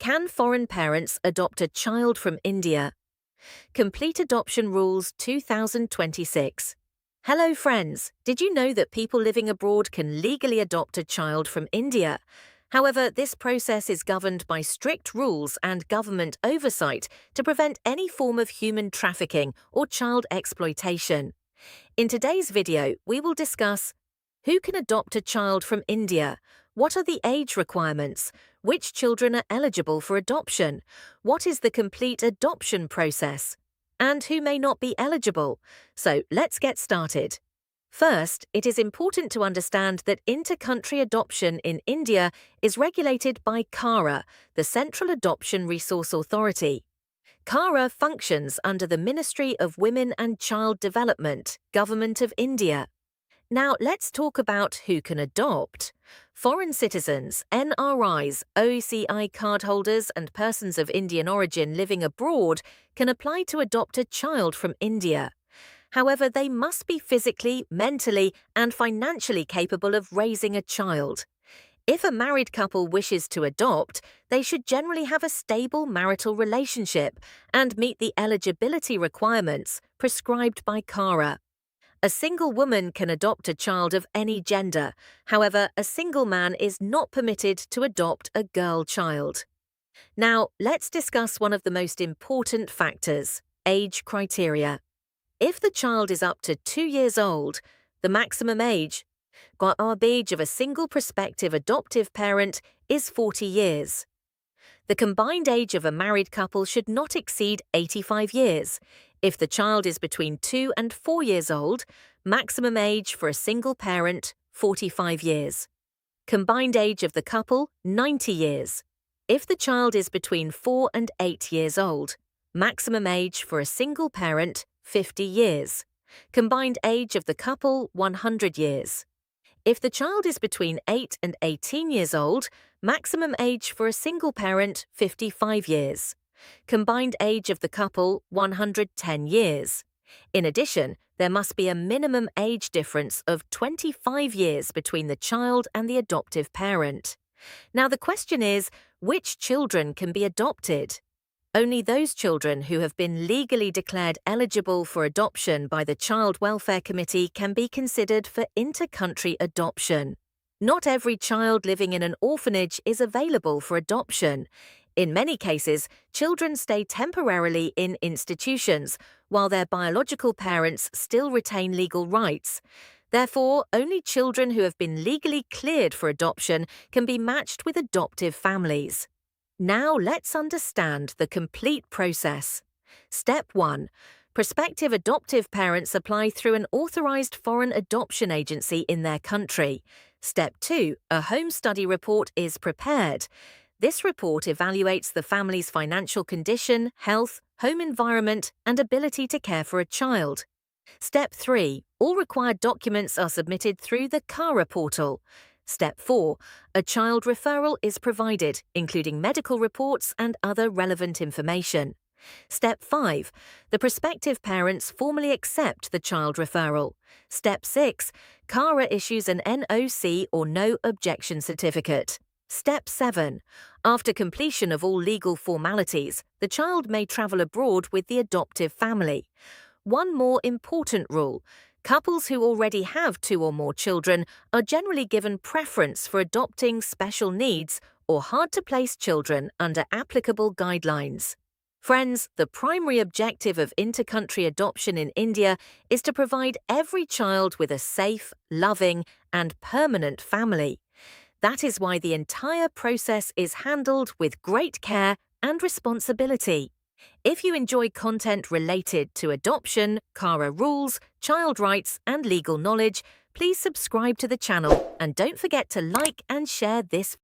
Can foreign parents adopt a child from India? Complete Adoption Rules 2026. Hello friends, did you know that people living abroad can legally adopt a child from India? However, this process is governed by strict rules and government oversight to prevent any form of human trafficking or child exploitation. In today's video, we will discuss who can adopt a child from India, what are the age requirements, which children are eligible for adoption, what is the complete adoption process, and who may not be eligible. So let's get started. First, it is important to understand that inter-country adoption in India is regulated by CARA, the Central Adoption Resource Authority. CARA functions under the Ministry of Women and Child Development, Government of India. Now let's talk about who can adopt. Foreign citizens, NRIs, OECI cardholders and persons of Indian origin living abroad can apply to adopt a child from India. However, they must be physically, mentally and financially capable of raising a child. If a married couple wishes to adopt, they should generally have a stable marital relationship and meet the eligibility requirements prescribed by CARA. A single woman can adopt a child of any gender. However, a single man is not permitted to adopt a girl child. Now, let's discuss one of the most important factors, age criteria. If the child is up to 2 years old, the maximum age of a single prospective adoptive parent is 40 years. The combined age of a married couple should not exceed 85 years. If the child is between 2 and 4 years old, maximum age for a single parent, 45 years. Combined age of the couple, 90 years. If the child is between 4 and 8 years old, maximum age for a single parent, 50 years. Combined age of the couple, 100 years. If the child is between 8 and 18 years old, maximum age for a single parent, 55 years. Combined age of the couple, 110 years. In addition, there must be a minimum age difference of 25 years between the child and the adoptive parent. Now the question is, which children can be adopted? Only those children who have been legally declared eligible for adoption by the Child Welfare Committee can be considered for inter-country adoption. Not every child living in an orphanage is available for adoption. In many cases, children stay temporarily in institutions, while their biological parents still retain legal rights. Therefore, only children who have been legally cleared for adoption can be matched with adoptive families. Now let's understand the complete process. Step 1. Prospective adoptive parents apply through an authorized foreign adoption agency in their country. Step 2. A home study report is prepared. This report evaluates the family's financial condition, health, home environment, and ability to care for a child. Step 3. All required documents are submitted through the CARA portal. Step 4. A child referral is provided, including medical reports and other relevant information. Step 5. The prospective parents formally accept the child referral. Step 6. CARA issues an NOC or No Objection certificate. Step 7. After completion of all legal formalities, the child may travel abroad with the adoptive family. One more important rule. Couples who already have 2 or more children are generally given preference for adopting special needs or hard-to-place children under applicable guidelines. Friends, the primary objective of inter-country adoption in India is to provide every child with a safe, loving, and permanent family. That is why the entire process is handled with great care and responsibility. If you enjoy content related to adoption, CARA rules, child rights, and legal knowledge, please subscribe to the channel and don't forget to like and share this